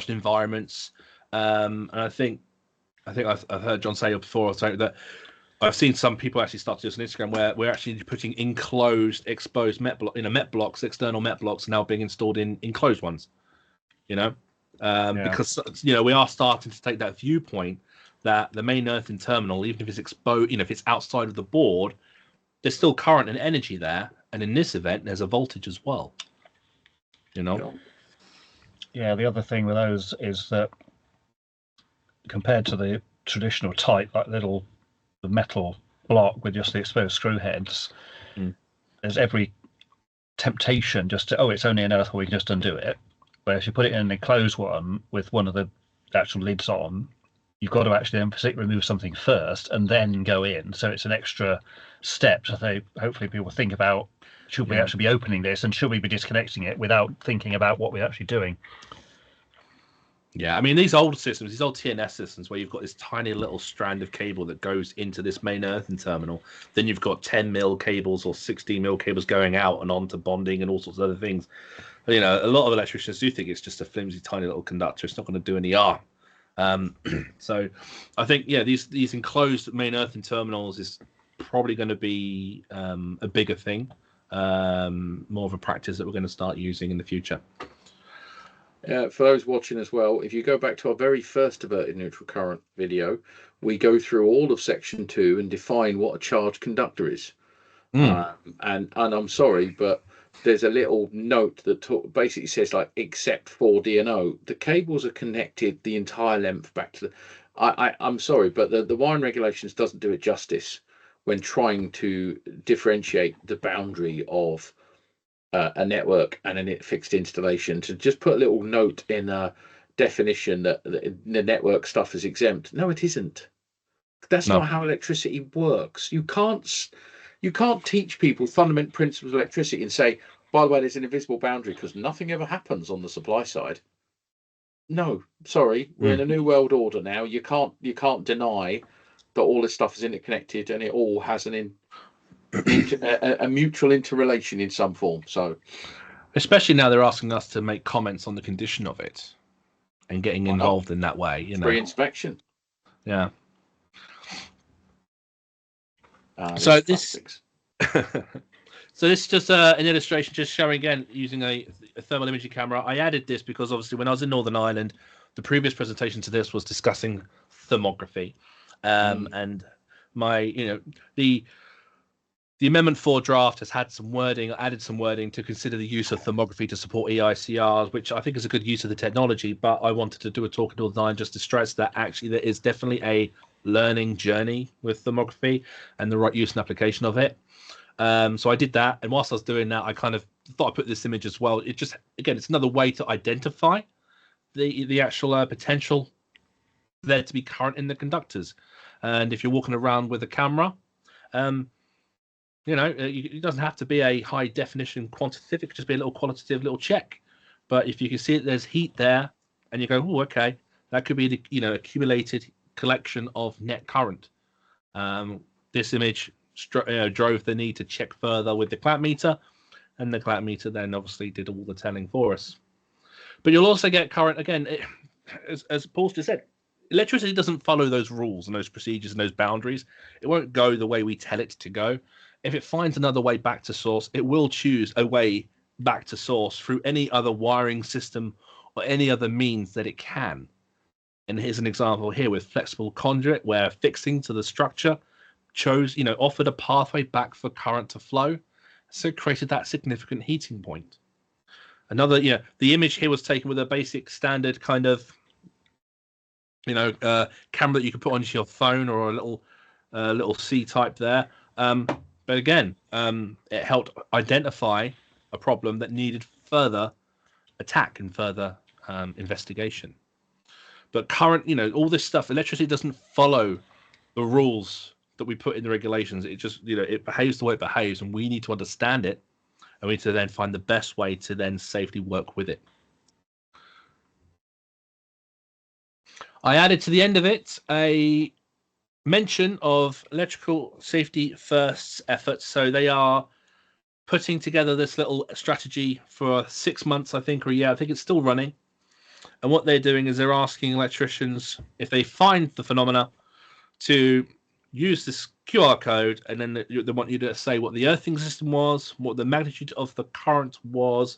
environments. And I think I've heard John say before that I've seen some people actually start to do this on Instagram where we're actually putting exposed Met blocks, external Met blocks are now being installed in enclosed ones. Because we are starting to take that viewpoint that the main earthing terminal, even if it's exposed, if it's outside of the board, there's still current and energy there, and in this event, there's a voltage as well. Yeah, the other thing with those is that compared to the traditional type, like the metal block with just the exposed screw heads, there's every temptation just to, it's only an earth, we can just undo it. Whereas you put it in an enclosed one with one of the actual lids on, you've got to actually then remove something first and then go in. So it's an extra step. So hopefully people think about, should we actually be opening this and should we be disconnecting it without thinking about what we're actually doing? Yeah, I mean, these old systems, these old TNS systems where you've got this tiny little strand of cable that goes into this main earthing terminal, then you've got 10 mil cables or 16 mil cables going out and onto bonding and all sorts of other things. But, a lot of electricians do think it's just a flimsy tiny little conductor. It's not going to do any harm. So I think, these enclosed main earthing terminals is probably going to be a bigger thing, more of a practice that we're going to start using in the future. For those watching as well, if you go back to our very first diverted neutral current video, we go through all of section 2 and define what a charged conductor is. And I'm sorry, but there's a little note that basically says, like, except for DNO, the cables are connected the entire length back to the. I'm sorry, but the wiring regulations doesn't do it justice when trying to differentiate the boundary of a network and a fixed installation. To just put a little note in a definition that the network stuff is exempt. No, it isn't. That's not how electricity works. You can't teach people fundamental principles of electricity and say, by the way, there's an invisible boundary because nothing ever happens on the supply side. No, sorry, we're in a new world order now. You can't deny that all this stuff is interconnected and it all has a mutual interrelation in some form. So, especially now they're asking us to make comments on the condition of it and getting involved in that way. Free inspection. Yeah. So this is just an illustration, just showing again using a thermal imaging camera. I added this because obviously when I was in Northern Ireland, the previous presentation to this was discussing thermography, and the Amendment 4 draft has had some wording, added some wording to consider the use of thermography to support EICRs, which I think is a good use of the technology. But I wanted to do a talk in Northern Ireland just to stress that actually there is definitely a learning journey with thermography and the right use and application of it. So I did that, and whilst I was doing that, I kind of thought I'd put this image as well. It just, again, it's another way to identify the actual potential there to be current in the conductors. And if you're walking around with a camera, it doesn't have to be a high definition quantitative. It could just be a little qualitative little check. But if you can see that there's heat there, and you go, oh, okay, That could be the accumulated collection of net current. This image drove the need to check further with the clamp meter, and the clamp meter then obviously did all the telling for us. But you'll also get current again, as Paul just said. Electricity doesn't follow those rules and those procedures and those boundaries. It won't go the way we tell it to go. If it finds another way back to source, it will choose a way back to source through any other wiring system or any other means that it can. And here's an example here with flexible conduit, where fixing to the structure offered a pathway back for current to flow, so it created that significant heating point. Another, the image here was taken with a basic standard kind of camera that you could put onto your phone, or a little C-type there. But again, it helped identify a problem that needed further attack and further investigation. But current, all this stuff, electricity doesn't follow the rules that we put in the regulations. It just, it behaves the way it behaves, and we need to understand it, and we need to then find the best way to then safely work with it. I added to the end of it a mention of electrical safety first efforts. So they are putting together this little strategy for 6 months, I think, or a year. I think it's still running. And what they're doing is they're asking electricians, if they find the phenomena, to use this QR code, and then they want you to say what the earthing system was, what the magnitude of the current was,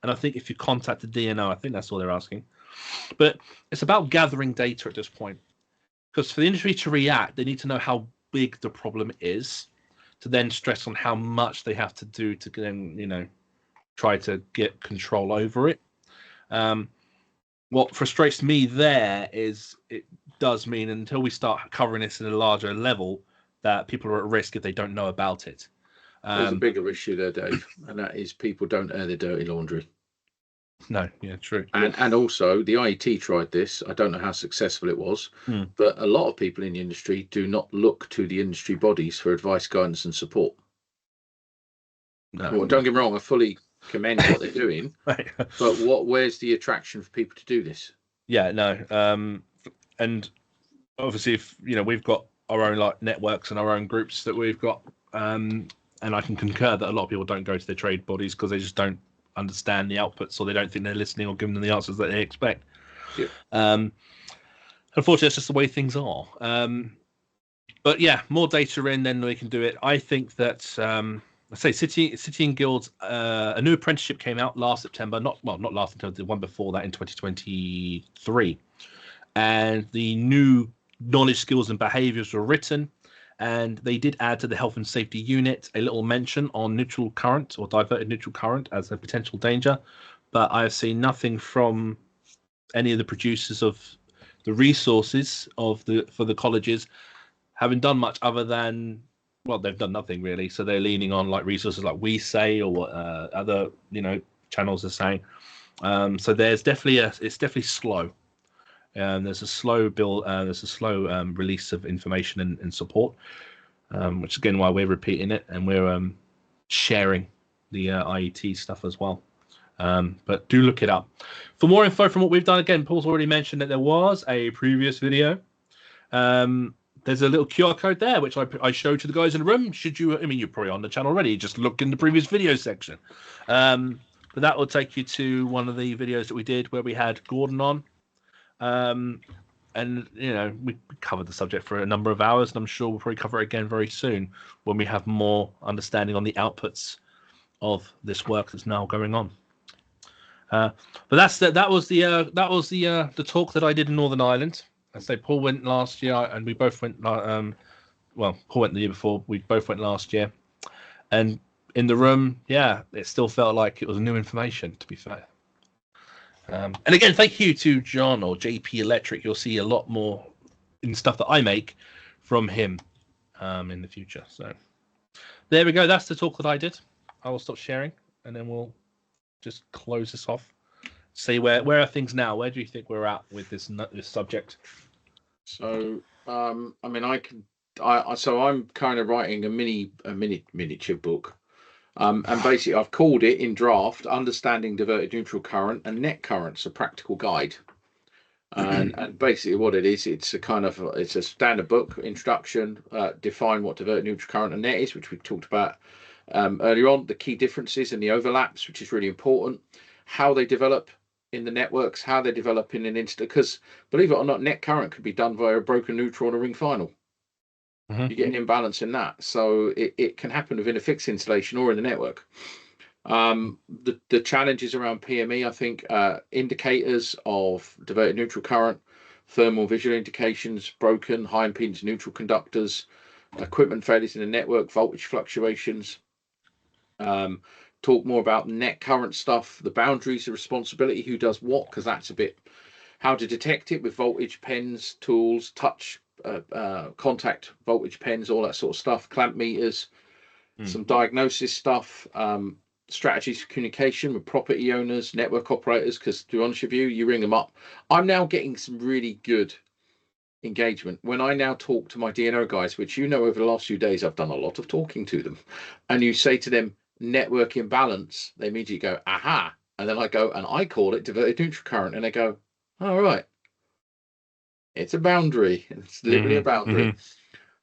and I think if you contact the DNO, I think that's all they're asking. But it's about gathering data at this point, because for the industry to react, they need to know how big the problem is, to then stress on how much they have to do to then, try to get control over it. What frustrates me there is it does mean until we start covering this at a larger level, that people are at risk if they don't know about it. There's a bigger issue there, Dave, and that is people don't air their dirty laundry. No, yeah, true. And also the IET tried this. I don't know how successful it was, but a lot of people in the industry do not look to the industry bodies for advice, guidance, and support. No, well, don't get me wrong, I fully commend what they're doing, right. But where's the attraction for people to do this? Yeah, no, and obviously, if we've got our own networks and our own groups that we've got, and I can concur that a lot of people don't go to their trade bodies because they just don't understand the outputs, or they don't think they're listening or giving them the answers that they expect. Yeah. Unfortunately, that's just the way things are. But yeah, more data in, then we can do it. I think that I say City and Guilds, a new apprenticeship came out last September. Not last September, the one before that in 2023, and the new knowledge, skills, and behaviours were written. And they did add to the health and safety unit a little mention on neutral current or diverted neutral current as a potential danger. But I have seen nothing from any of the producers of the resources for the colleges having done much other than, well, they've done nothing really. So they're leaning on resources like We Say or what other channels are saying. So there's definitely it's definitely slow. There's a slow build. There's a slow release of information and support, which is again why we're repeating it, and we're sharing the IET stuff as well. But do look it up for more info from what we've done. Again, Paul's already mentioned that there was a previous video. There's a little QR code there, which I showed to the guys in the room. You're probably on the channel already. Just look in the previous video section. But that will take you to one of the videos that we did where we had Gordon on. And we covered the subject for a number of hours, and I'm sure we'll probably cover it again very soon when we have more understanding on the outputs of this work that's now going on. But that was the talk that I did in Northern Ireland. I say Paul went last year, and we both went. Paul went the year before. We both went last year, and in the room, it still felt like it was new information. To be fair. And again, thank you to John or JP Electric. You'll see a lot more in stuff that I make from him in the future. So there we go. That's the talk that I did. I will stop sharing, and then we'll just close this off. See where are things now? Where do you think we're at with this subject? So I'm kind of writing a miniature book. And basically, I've called it in draft, Understanding Diverted Neutral Current and Net Currents, a Practical Guide. And basically what it is, it's a standard book introduction, define what diverted neutral current and net is, which we talked about earlier on, the key differences and the overlaps, which is really important, how they develop in the networks, how they develop in an instant, because believe it or not, net current could be done via a broken neutral on a ring final. You get an imbalance in that, so it can happen within a fixed installation or in the network. The challenges around PME, I think, indicators of diverted neutral current, thermal visual indications, broken high impedance neutral conductors, equipment failures in the network, voltage fluctuations. Talk more about net current stuff, the boundaries, the responsibility, who does what, because that's a bit how to detect it with voltage pens, tools, touch, contact voltage pens, all that sort of stuff, clamp meters, some diagnosis stuff, strategies for communication with property owners, network operators, because to be honest with you, you ring them up. I'm now getting some really good engagement when I now talk to my DNO guys, which over the last few days I've done a lot of talking to them, and you say to them network imbalance, they immediately go aha, and then I go and I call it diverted neutral current, and they go, all right, it's a boundary. It's literally a boundary.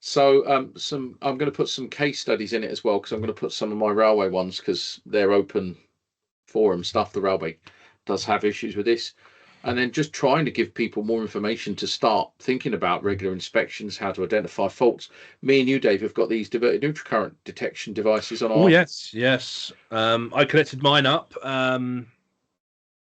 So I'm going to put some case studies in it as well, because I'm going to put some of my railway ones, because they're open forum stuff. The railway does have issues with this, and then just trying to give people more information to start thinking about regular inspections, how to identify faults. Me and you, Dave, have got these diverted neutral current detection devices on our. Oh yes. I connected mine up.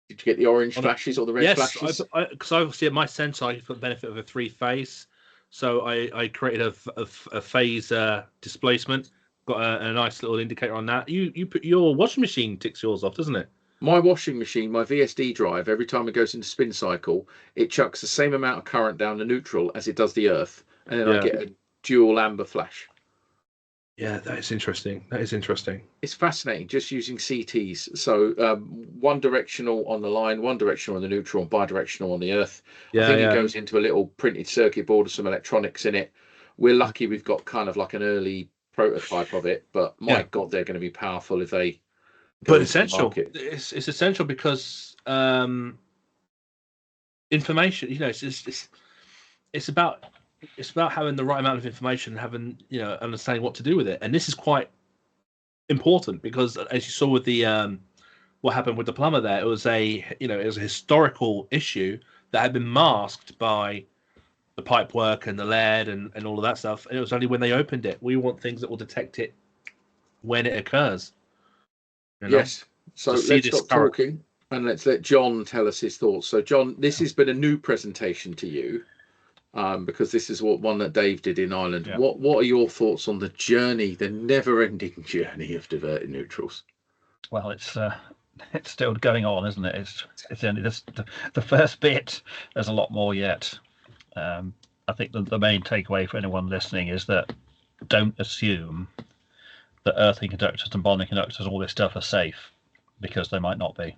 Did you get the orange flashes or the red flashes? Yes, because obviously at my sensor I for the benefit of a 3-phase, so I created a phase displacement. Got a nice little indicator on that. You put your washing machine ticks yours off, doesn't it? My washing machine, my VSD drive, every time it goes into spin cycle, it chucks the same amount of current down the neutral as it does the earth, and then I get a dual amber flash. Yeah, that is interesting. It's fascinating just using CTs. So one directional on the line, one directional on the neutral, and bi-directional on the earth. I think it goes into a little printed circuit board with some electronics in it. We're lucky we've got kind of like an early prototype of it, but my God, they're going to be powerful if they go into essential. the market. It's essential because information, it's about having the right amount of information and having understanding what to do with it, and this is quite important because, as you saw with the what happened with the plumber there, it was a historical issue that had been masked by the pipe work and the lead and all of that stuff, and it was only when they opened it. We want things that will detect it when it occurs. Yes, so let's stop talking and let's let John tell us his thoughts. So John, this has been a new presentation to you, because this is one that Dave did in Ireland. Yeah. What are your thoughts on the journey, the never-ending journey of diverted neutrals? Well, it's still going on, isn't it? It's only the first bit. There's a lot more yet. I think the main takeaway for anyone listening is that don't assume that earthing conductors and bonding conductors and all this stuff are safe, because they might not be.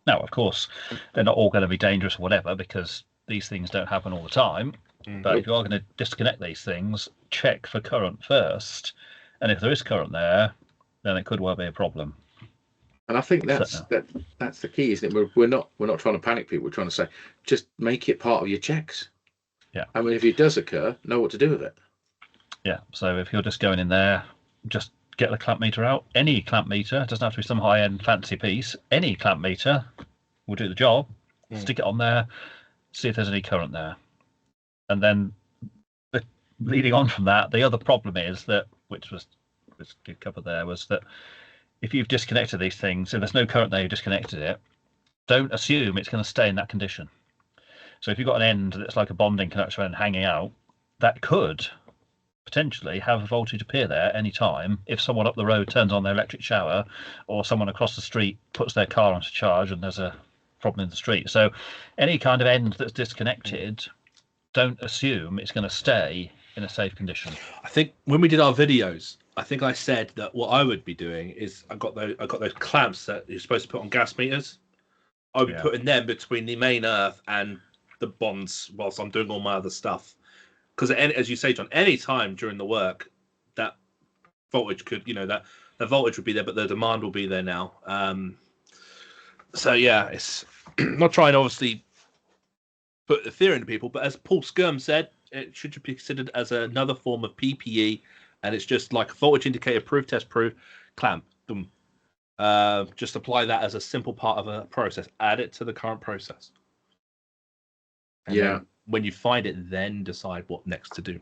Now, of course, they're not all going to be dangerous or whatever, because these things don't happen all the time. But if you are going to disconnect these things, check for current first, and if there is current there, then it could well be a problem. And I think that's the key, isn't it? We're not trying to panic people. We're trying to say just make it part of your checks. Yeah. I mean, if it does occur, know what to do with it. Yeah. So if you're just going in there, just get the clamp meter out. Any clamp meter, it doesn't have to be some high-end fancy piece. Any clamp meter will do the job. Stick it on there, see if there's any current there. And then leading on from that, the other problem is that, which was covered there, was that if you've disconnected these things, if there's no current there, you've disconnected it, don't assume it's going to stay in that condition. So if you've got an end that's like a bonding conductor and hanging out, that could potentially have a voltage appear there any time if someone up the road turns on their electric shower, or someone across the street puts their car onto charge and there's a problem in the street. So any kind of end that's disconnected, don't assume it's going to stay in a safe condition. I think when we did our videos, I think I said that what I would be doing is I got those clamps that you're supposed to put on gas meters. I would be putting them between the main earth and the bonds whilst I'm doing all my other stuff. Because as you say, John, any time during the work, that voltage could, that the voltage would be there, but the demand will be there now. So yeah, it's not trying to obviously put the fear into people. But as Paul Skirm said, it should be considered as another form of PPE, and it's just like voltage indicator, proof, test, proof, clamp, boom. Just apply that as a simple part of a process. Add it to the current process. And then when you find it, then decide what next to do.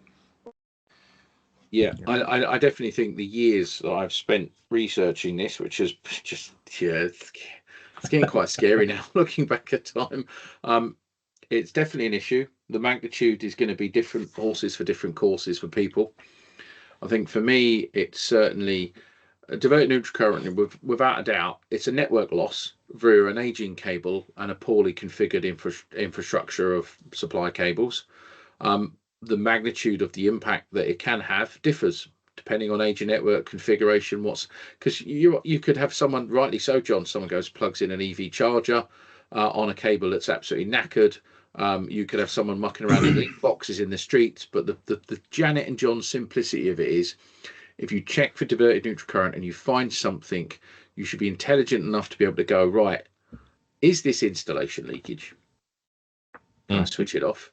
Yeah, I definitely think the years that I've spent researching this, which is just, it's getting quite scary now looking back at time. It's definitely an issue. The magnitude is going to be different horses for different courses for people. I think for me, it's certainly a diverted neutral current. Without a doubt, it's a network loss via an aging cable and a poorly configured infrastructure of supply cables. The magnitude of the impact that it can have differs depending on age of network configuration. Because you could have someone, rightly so, John, someone goes plugs in an EV charger on a cable that's absolutely knackered. You could have someone mucking around in leak boxes in the streets. But the Janet and John simplicity of it is, if you check for diverted neutral current and you find something, you should be intelligent enough to be able to go, right, is this installation leakage? Can I switch it off?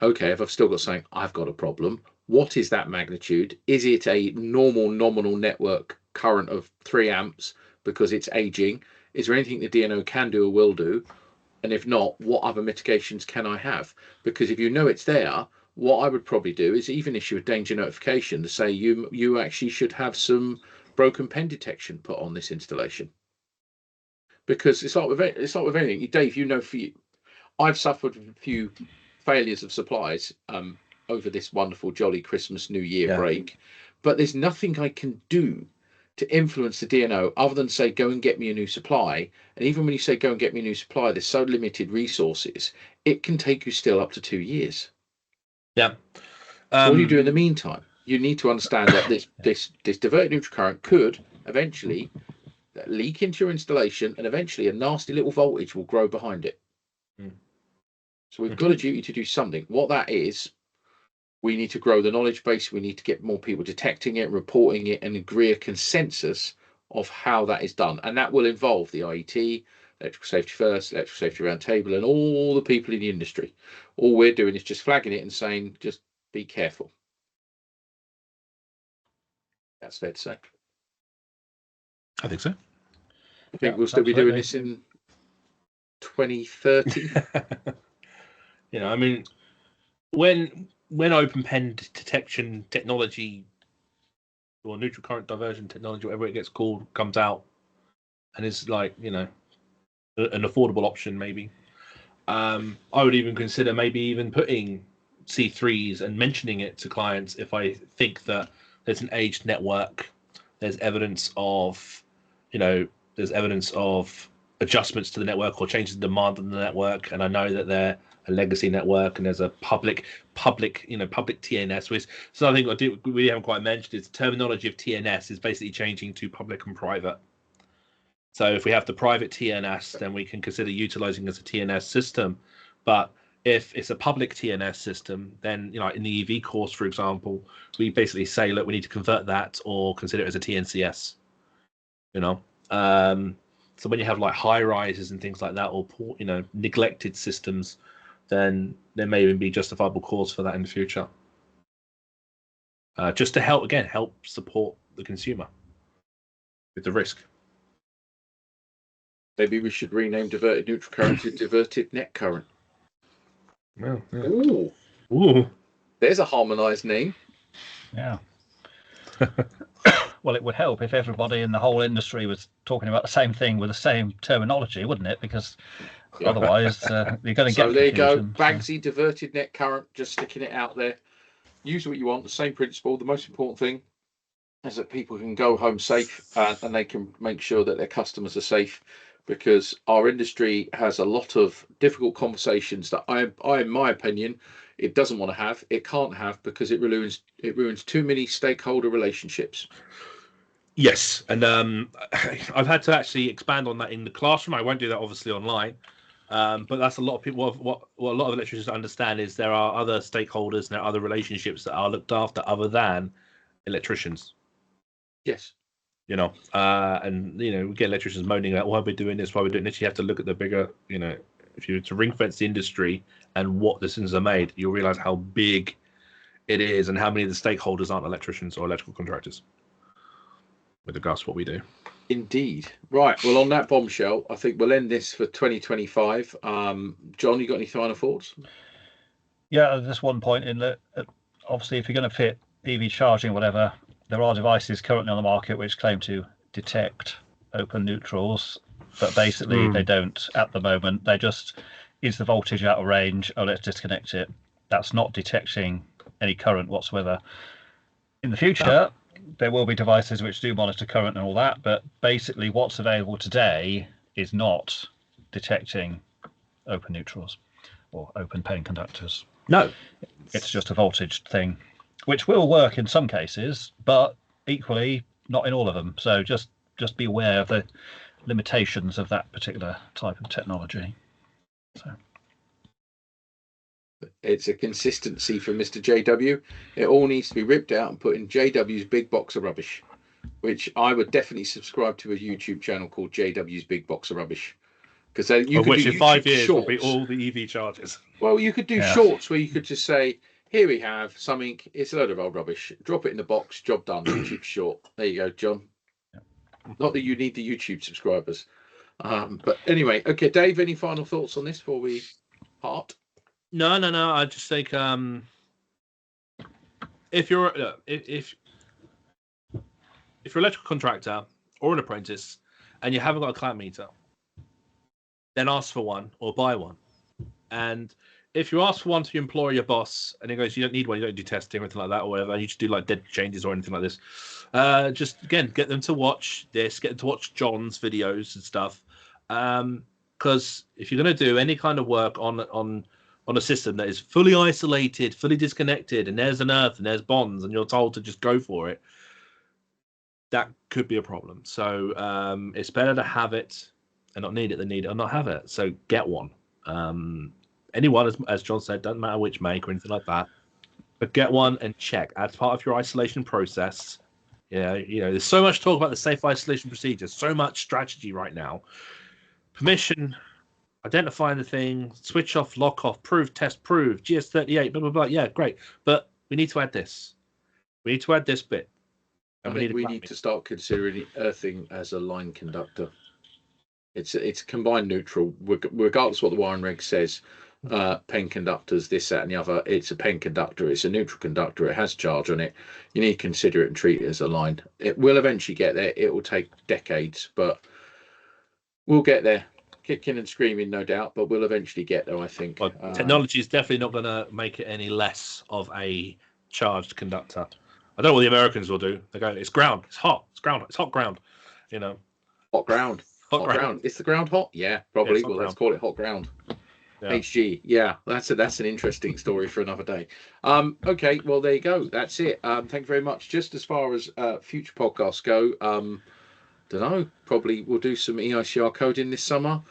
Okay, if I've still got something, I've got a problem. What is that magnitude? Is it a normal nominal network current of 3 amps because it's aging? Is there anything the DNO can do or will do? And if not, what other mitigations can I have? Because if you know it's there, what I would probably do is even issue a danger notification to say you actually should have some broken pen detection put on this installation. Because it's like with anything, Dave. You know, I've suffered a few failures of supplies over this wonderful jolly Christmas New Year break, but there's nothing I can do to influence the DNO other than say go and get me a new supply. And even when you say go and get me a new supply, there's so limited resources, it can take you still up to 2 years. So what do you do in the meantime? You need to understand that this diverted neutral current could eventually leak into your installation, and eventually a nasty little voltage will grow behind it. So we've got a duty to do something. What that is, we need to grow the knowledge base. We need to get more people detecting it, reporting it, and agree a consensus of how that is done. And that will involve the IET, Electrical Safety First, Electrical Safety Roundtable, and all the people in the industry. All we're doing is just flagging it and saying, just be careful. That's fair to say. I think so. I think we'll still be doing this in 2030. I mean, when open pen detection technology or neutral current diversion technology, whatever it gets called, comes out and is like, an affordable option, maybe, I would even consider maybe even putting C3s and mentioning it to clients if I think that there's an aged network, there's evidence of adjustments to the network or changes in demand on the network, and I know that they're a legacy network and there's a public TNS. So I think we haven't quite mentioned is the terminology of TNS is basically changing to public and private. So if we have the private TNS, then we can consider utilizing it as a TNS system. But if it's a public TNS system, then in the EV course, for example, we basically say, look, we need to convert that or consider it as a TNCS. So when you have like high rises and things like that, or poor, neglected systems, then there may even be justifiable cause for that in the future. Just to help support the consumer with the risk. Maybe we should rename diverted neutral current to diverted net current. Yeah. Ooh. There's a harmonized name. Yeah. Well, it would help if everybody in the whole industry was talking about the same thing with the same terminology, wouldn't it? Because otherwise, you're going to get. So there you go, Bagsy diverted net current. Just sticking it out there. Use what you want. The same principle. The most important thing is that people can go home safe and they can make sure that their customers are safe. Because our industry has a lot of difficult conversations that I, in my opinion, it doesn't want to have. It can't have because it ruins too many stakeholder relationships. Yes, and I've had to actually expand on that in the classroom. I won't do that obviously online, but that's a lot of people. What a lot of electricians understand is there are other stakeholders and there are other relationships that are looked after other than electricians. Yes. And we get electricians moaning about why we're doing this, why we're doing this. You have to look at the bigger, if you were to ring fence the industry and what decisions are made, you'll realize how big it is and how many of the stakeholders aren't electricians or electrical contractors with regards to what we do. Indeed. Right. Well, on that bombshell, I think we'll end this for 2025. John, you got any final thoughts? Yeah, there's one point in that. Obviously, if you're going to fit EV charging or whatever, there are devices currently on the market which claim to detect open neutrals, but basically they don't at the moment. They just, is the voltage out of range? Oh, let's disconnect it. That's not detecting any current whatsoever. In the future, there will be devices which do monitor current and all that, but basically what's available today is not detecting open neutrals or open paying conductors. No, it's just a voltage thing, which will work in some cases, but equally not in all of them. So just be aware of the limitations of that particular type of technology. So it's a consistency for Mr. JW. It all needs to be ripped out and put in JW's big box of rubbish, which I would definitely subscribe to a YouTube channel called JW's Big Box of Rubbish. Because you could do in 5 years shorts. will be all the EV chargers. Well, you could do shorts where you could just say, here we have something, it's a load of old rubbish. Drop it in the box, job done, YouTube short. There you go, John. Not that you need the YouTube subscribers. But anyway, okay, Dave, any final thoughts on this before we part? No. I just think if you're an electrical contractor or an apprentice and you haven't got a clamp meter, then ask for one or buy one. And if you ask for one to employ your boss and he goes, you don't need one, you don't do testing or anything like that or whatever, you just do like dead changes or anything like this, just again get them to watch this, get them to watch John's videos and stuff. Because if you're going to do any kind of work on a system that is fully isolated, fully disconnected, and there's an earth and there's bonds, and you're told to just go for it, that could be a problem. So it's better to have it and not need it than need it and not have it. So get one. Anyone, as John said, doesn't matter which make or anything like that, but get one and check as part of your isolation process. Yeah, there's so much talk about the safe isolation procedures, so much strategy right now. Permission, identifying the thing, switch off, lock off, prove, test, prove, GS38, blah, blah, blah. Yeah, great. But we need to add this. We need to add this bit. And we need to start considering earthing as a line conductor. It's combined neutral, regardless of what the wiring reg says. Pen conductors, this, that, and the other. It's a pen conductor. It's a neutral conductor. It has charge on it. You need to consider it and treat it as a line. It will eventually get there. It will take decades, but we'll get there. Kicking and screaming, no doubt, but we'll eventually get there, I think. Well, technology is definitely not going to make it any less of a charged conductor. I don't know what the Americans will do. They go, it's ground. It's hot. It's ground. It's hot ground. Hot ground. Hot ground. Is the ground hot? Yeah, probably. Yeah, well, let's call it hot ground. Yeah. HG. Yeah, that's an interesting story for another day. Okay, well, there you go. That's it. Thank you very much. Just as far as future podcasts go, don't know. Probably we'll do some EICR coding this summer.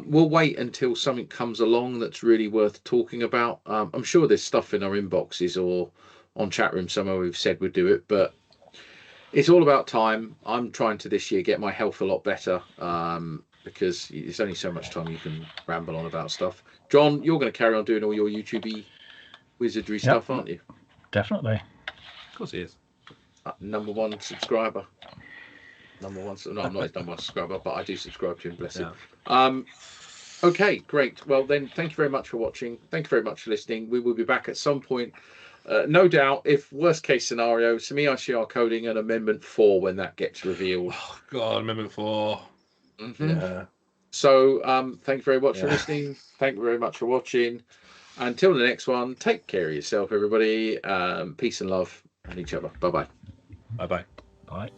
We'll wait until something comes along that's really worth talking about. I'm sure there's stuff in our inboxes or on chat room somewhere we've said we'd do it, but it's all about time. I'm trying to this year get my health a lot better because there's only so much time you can ramble on about stuff. John, you're going to carry on doing all your YouTube wizardry stuff, aren't you? Definitely. Of course he is. Number one subscriber. No, I'm not his number one subscriber, but I do subscribe to him, bless him. Okay, great. Well, then, thank you very much for watching. Thank you very much for listening. We will be back at some point, no doubt, if worst case scenario, some EICR coding and Amendment 4 when that gets revealed. Oh, God, Amendment 4. Mm-hmm. Yeah. So, thank you very much for listening. Thank you very much for watching. Until the next one, take care of yourself, everybody. Peace and love and each other. Bye-bye. Bye-bye. Bye.